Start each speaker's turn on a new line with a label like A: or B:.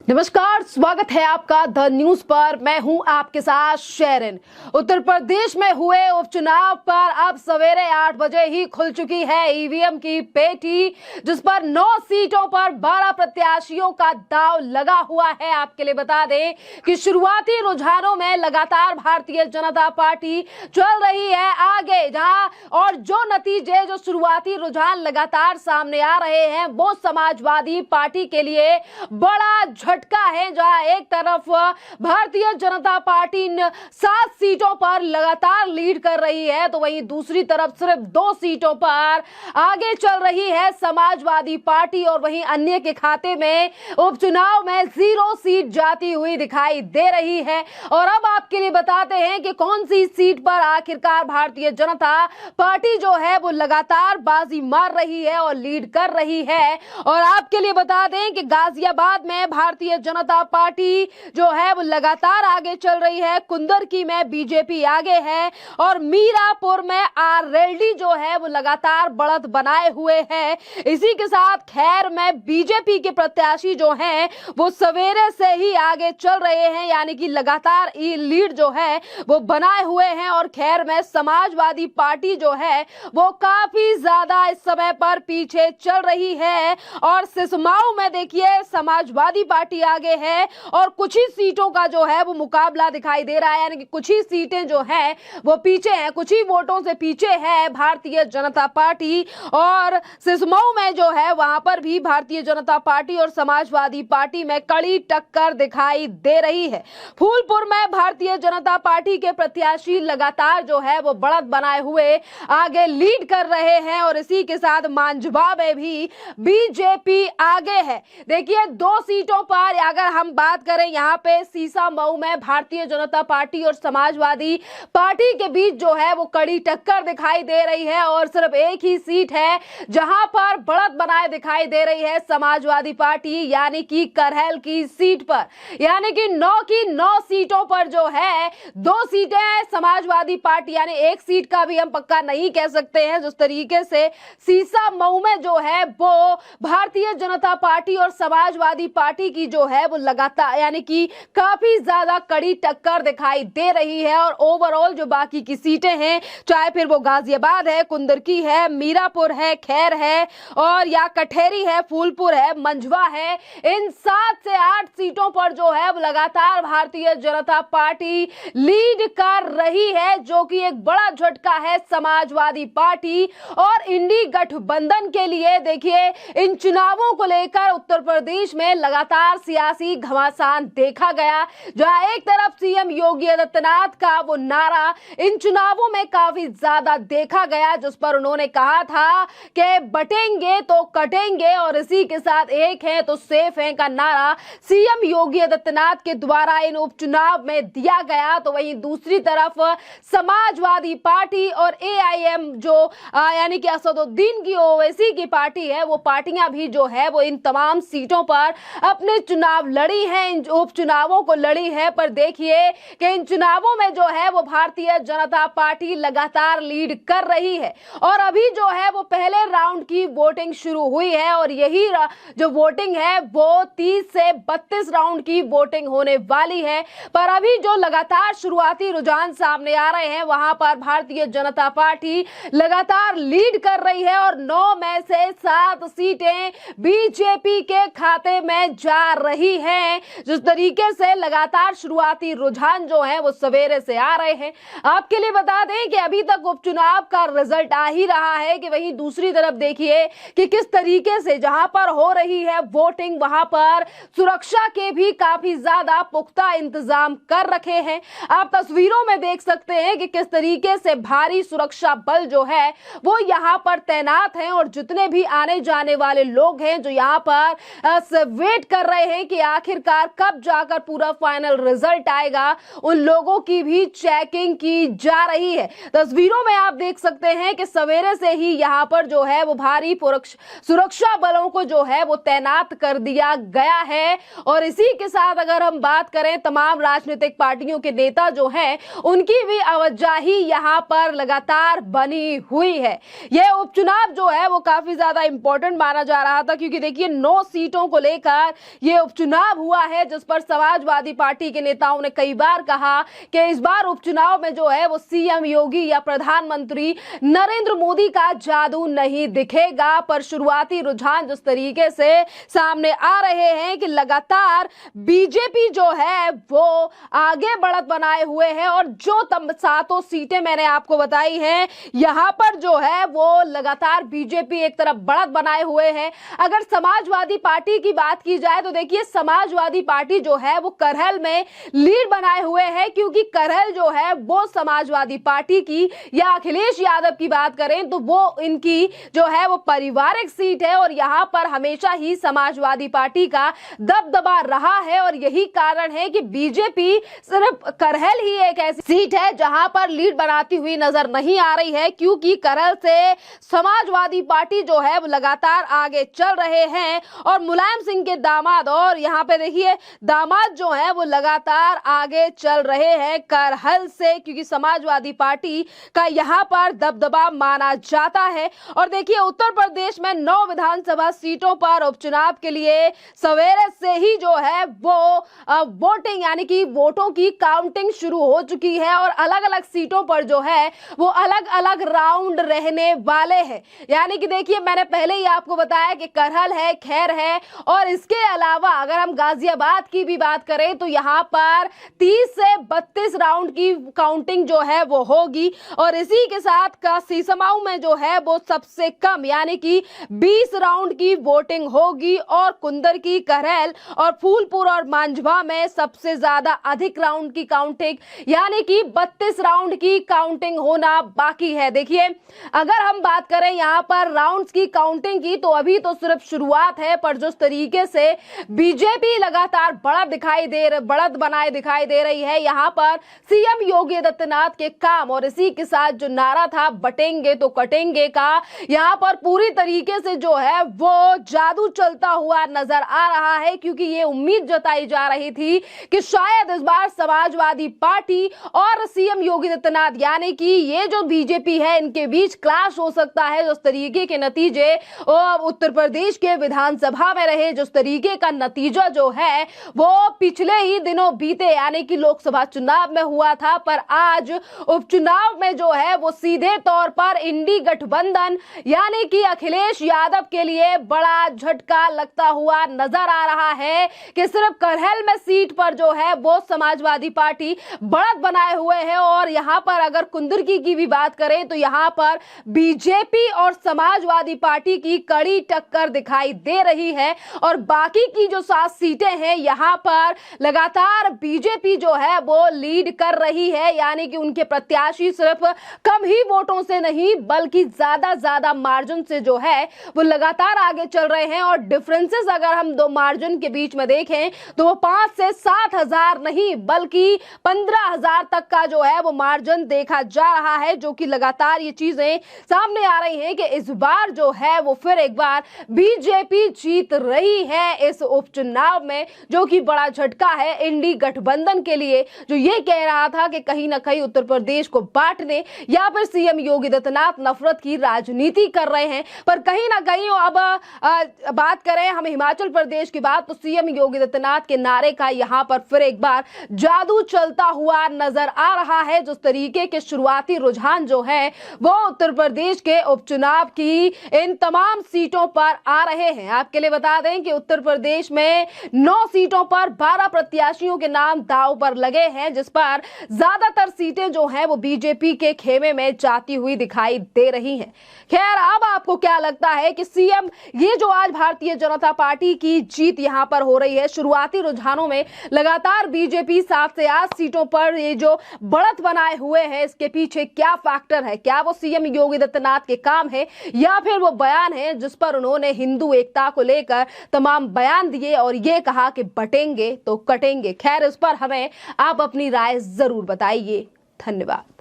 A: नमस्कार, स्वागत है आपका द न्यूज पर। मैं हूं आपके साथ शेरिन। उत्तर प्रदेश में हुए उपचुनाव पर अब सवेरे 8 बजे ही खुल चुकी है ईवीएम की पेटी, जिस पर 9 सीटों पर 12 प्रत्याशियों का दांव लगा हुआ है। आपके लिए बता दें कि शुरुआती रुझानों में लगातार भारतीय जनता पार्टी चल रही है आगे, जहां और जो नतीजे जो शुरुआती रुझान लगातार सामने आ रहे हैं वो समाजवादी पार्टी के लिए बड़ा झटका है। जहां एक तरफ भारतीय जनता पार्टी 7 सीटों पर लगातार लीड कर रही है, तो वहीं दूसरी तरफ सिर्फ 2 सीटों पर आगे चल रही है समाजवादी पार्टी, और वहीं अन्य के खाते में उपचुनाव में 0 सीट जाती हुई दिखाई दे रही है। और अब आपके लिए बताते हैं कि कौन सी सीट पर आखिरकार भारतीय जनता पार्टी जो है वो लगातार बाजी मार रही है और लीड कर रही है। और आपके लिए बता दें कि गाजियाबाद में भारतीय जनता पार्टी जो है वो लगातार आगे चल रही है, कुंदरकी में बीजेपी आगे है, और मीरापुर में आरएलडी जो है वो लगातार बढ़त बनाए हुए है। इसी के साथ खैर में बीजेपी के प्रत्याशी जो हैं वो सवेरे से ही आगे चल रहे हैं, यानी कि लगातार लीड जो है वो बनाए हुए हैं। और खैर में समाजवादी पार्टी जो है वो काफी ज्यादा इस समय पर पीछे चल रही है। और सिसमाऊ में देखिए समाजवादी पार्टी आगे है, और कुछ ही सीटों का जो है वो मुकाबला दिखाई दे रहा है, यानी कि कुछ ही सीटें जो है वो पीछे हैं, कुछ ही वोटों से पीछे है भारतीय जनता पार्टी। और सिसमाऊ में जो है वहां पर भी भारतीय जनता पार्टी और समाजवादी पार्टी में कड़ी टक्कर दिखाई दे रही है। फूलपुर में भारतीय जनता पार्टी के प्रत्याशी लगातार जो है वो बढ़त बनाए हुए आगे लीड कर रहे हैं, और इसी के साथ मांझवा में भी बीजेपी आगे है। देखिए 2 सीटों पर अगर हम बात करें, यहाँ पे सीसामऊ में भारतीय जनता पार्टी और समाजवादी पार्टी के बीच जो है वो कड़ी टक्कर दिखाई दे रही है, और सिर्फ एक ही सीट है जहां पर बढ़त बनाए दिखाई दे रही है समाजवादी पार्टी, यानी कि करहल की सीट पर। यानी कि 9 की 9 सीटों पर जो है 2 सीटें समाजवादी पार्टी, यानी एक सीट का भी हम पक्का नहीं कह सकते हैं। जिस तरीके से सीसामऊ में जो है वो भारतीय जनता पार्टी और समाजवादी पार्टी की जो है वो लगातार यानी कि काफी ज्यादा कड़ी टक्कर दिखाई दे रही है। और ओवरऑल जो बाकी की सीटें हैं, चाहे फिर वो गाजियाबाद है, कुंदरकी है, मीरापुर है, खैर है, और या कठेरी है, फूलपुर है, मंझवा है, इन 7 से 8 सीटों पर जो है वो लगातार भारतीय जनता पार्टी लीड कर रही है, जो कि एक बड़ा झटका है समाजवादी पार्टी और इंडी गठबंधन के लिए। देखिए इन चुनावों को लेकर उत्तर प्रदेश में लगातार सियासी घमासान देखा गया, जहां एक तरफ सीएम योगी आदित्यनाथ का वो नारा इन चुनावों में काफी ज्यादा देखा गया, जिस पर उन्होंने कहा था कि बटेंगे तो कटेंगे और इसी के साथ एक है तो सेफ है का नारा सीएम योगी आदित्यनाथ के द्वारा इन उपचुनाव में दिया गया। तो वहीं दूसरी तरफ समाजवादी पार्टी और एआईएम जो यानी कि असदुद्दीन की ओवैसी की पार्टी है, वो पार्टियां भी जो है वो इन तमाम सीटों पर अपने चुनाव लड़ी है, इन उपचुनावों को लड़ी है। पर देखिए कि इन चुनावों में जो है वो भारतीय जनता पार्टी लगातार लीड कर रही है, और अभी जो है वो पहले राउंड की वोटिंग शुरू हुई है, और यही जो वोटिंग है वो 30 से 32 राउंड की वोटिंग होने वाली है। पर अभी जो लगातार शुरुआती रुझान सामने आ रहे हैं, वहां पर भारतीय जनता पार्टी लगातार लीड कर रही है, और 9 में से 7 सीटें बीजेपी के खाते में जा रही हैं। जिस तरीके से लगातार शुरुआती रुझान जो है वो सवेरे से आ रहे हैं। आपके लिए बता दें कि अभी तक उपचुनाव का रिजल्ट आ ही रहा है, कि वहीं दूसरी तरफ देखिए कि किस तरीके से जहां पर हो रही है वोटिंग, वहां पर सुरक्षा के भी काफी ज्यादा पुख्ता इंतजाम कर रखे हैं। आप तस्वीरों में देख सकते हैं कि किस तरीके से भारी सुरक्षा बल जो है वो यहां पर तैनात हैं, और जितने भी आने जाने वाले लोग हैं जो यहां पर वेट कर रहे हैं कि आखिरकार कब जाकर पूरा फाइनल रिजल्ट आएगा, उन लोगों की भी चेकिंग की जा रही है। तस्वीरों में आप देख सकते हैं कि सवेरे से ही यहां पर जो है वो भारी सुरक्षा बलों को जो है वो तैनात कर दिया गया है, और और इसी के साथ अगर हम बात करें तमाम राजनीतिक पार्टियों के नेता जो हैं उनकी भी आवाजाही यहाँ पर लगातार बनी हुई है। यह उपचुनाव जो है वो काफी ज्यादा इंपॉर्टेंट माना जा रहा था, क्योंकि देखिए 9 सीटों को लेकर यह उपचुनाव हुआ है, जिस पर समाजवादी पार्टी के नेताओं ने कई बार कहा कि इस बार उपचुनाव में जो है वो सीएम योगी या प्रधानमंत्री नरेंद्र मोदी का जादू नहीं दिखेगा। पर शुरुआती रुझान जिस तरीके से सामने आ रहे हैं कि लगातार बीजेपी जो है वो आगे बढ़त बनाए हुए है, और जो 7 सीटें मैंने आपको बताई हैं यहां पर जो है वो लगातार बीजेपी एक तरफ बढ़त बनाए हुए है। अगर समाजवादी पार्टी की बात की जाए तो देखिए समाजवादी पार्टी जो है वो करहल में लीड बनाए हुए है, क्योंकि करहल जो है वो समाजवादी पार्टी की या अखिलेश यादव की बात करें तो वो इनकी जो है वो पारिवारिक सीट है, और यहां पर हमेशा ही समाजवादी पार्टी का दबदबा रहा है। और यही कारण है कि बीजेपी सिर्फ करहल ही एक ऐसी सीट है जहां पर लीड बनाती हुई नजर नहीं आ रही है, क्योंकि करहल से समाजवादी पार्टी जो है वो लगातार आगे चल रहे हैं। और मुलायम सिंह के दामाद, और यहाँ पे देखिए दामाद जो है वो लगातार आगे चल रहे हैं करहल से, क्योंकि समाजवादी पार्टी का यहाँ पर दबदबा माना जाता है। और देखिए उत्तर प्रदेश में 9 विधानसभा सीटों पर उपचुनाव के लिए सवेरे से ही जो है वो वोटिंग यानी कि वोटों की काउंटिंग शुरू हो चुकी है, और अलग अलग सीटों पर जो है वो अलग अलग राउंड रहने वाले हैं। यानी कि देखिए मैंने पहले ही आपको बताया कि करहल है, खैर है, और इसके अलावा अगर हम गाजियाबाद की भी बात करें तो यहाँ पर 30 से 32 राउंड की काउंटिंग जो है वो होगी। और इसी के साथ का सीसमाऊ में जो है वो सबसे कम यानी कि 20 राउंड की वोटिंग होगी, और कुंदर की, करहल और फूलपुर और मांझवा में सबसे ज्यादा अधिक राउंड की काउंटिंग यानी कि 32 राउंड की काउंटिंग होना बाकी है। देखिए अगर हम बात करें यहाँ पर राउंड्स की काउंटिंग की तो अभी तो सिर्फ शुरुआत है, पर जिस तरीके से बीजेपी लगातार बढ़त बनाए दिखाई दे रही है यहाँ पर सीएम योगी आदित्यनाथ के काम, और इसी के साथ जो नारा था बटेंगे तो कटेंगे का, यहाँ पर पूरी तरीके से जो है वो जादू चलता हुआ नजर आ रहा है, क्योंकि ये उम्मीद जताई जा रही थी कि शायद इस बार समाजवादी पार्टी और सीएम योगी आदित्यनाथ यानी कि ये जो बीजेपी है इनके बीच क्लैश हो सकता है। जिस तरीके के नतीजे उत्तर प्रदेश के विधानसभा में रहे, जिस तरीके का नतीजा जो है वो पिछले ही दिनों बीते यानी कि लोकसभा चुनाव में हुआ था, पर आज उपचुनाव में जो है वो सीधे तौर पर इंडी गठबंधन यानी कि अखिलेश यादव के लिए बड़ा झटका लगता हुआ नजर आ रहा है कि सिर्फ करहल में सीट पर जो है वो समाजवादी पार्टी बढ़त बनाए हुए है। और यहां पर अगर कुंदरकी की भी बात करें तो यहां पर बीजेपी और समाजवादी पार्टी की कड़ी टक्कर दिखाई दे रही है, और बाकी की जो 7 सीटें हैं यहां पर लगातार बीजेपी जो है वो लीड कर रही है, यानी कि उनके प्रत्याशी सिर्फ कम ही वोटों से नहीं बल्कि ज्यादा मार्जिन से जो है वो लगातार आगे चल रहे हैं। और डिफरेंसेस अगर हम दो मार्जिन के बीच में देखें तो वो 5 से 7 हजार नहीं बल्कि 15,000 तक का जो है वो मार्जिन देखा जा रहा है, जो कि लगातार ये चीजें सामने आ रही हैं कि इस बार जो है वो फिर एक बार बीजेपी जीत रही है इस उपचुनाव में, जो कि बड़ा झटका है इंडी गठबंधन के लिए, जो ये कह रहा था कि कहीं ना कहीं उत्तर प्रदेश को बांटने या फिर सीएम योगी आदित्यनाथ नफरत की राजनीति कर रहे हैं। पर कहीं ना कहीं अब बात करें हम हिमाचल प्रदेश की बात तो सीएम योगी आदित्यनाथ के नारे का यहां पर फिर एक बार जादू चलता हुआ नजर आ रहा है। जिस तरीके के शुरुआती रुझान जो है वो उत्तर प्रदेश के उपचुनाव की इन तमाम सीटों पर आ रहे हैं। आपके लिए बता दें कि उत्तर प्रदेश में 9 सीटों पर 12 प्रत्याशियों के नाम दांव पर लगे हैं, जिस पर ज्यादातर सीटें जो हैं वो बीजेपी के खेमे में जाती हुई दिखाई दे रही हैं। खैर अब आपको क्या लगता है कि सीएम ये जो आज भारतीय जनता पार्टी की जीत यहां पर हो रही है, शुरुआती रुझानों में लगातार बीजेपी 7 से 8 सीटों पर ये जो बढ़त बनाए हुए हैं, इसके पीछे क्या फैक्टर है? क्या वो सीएम योगी आदित्यनाथ के काम है या फिर वो बयान है जिस पर उन्होंने हिंदू एकता को लेकर तमाम बयान दिए और ये कहा कि बटेंगे तो कटेंगे? खैर इस पर हमें आप अपनी राय जरूर बताइए। धन्यवाद।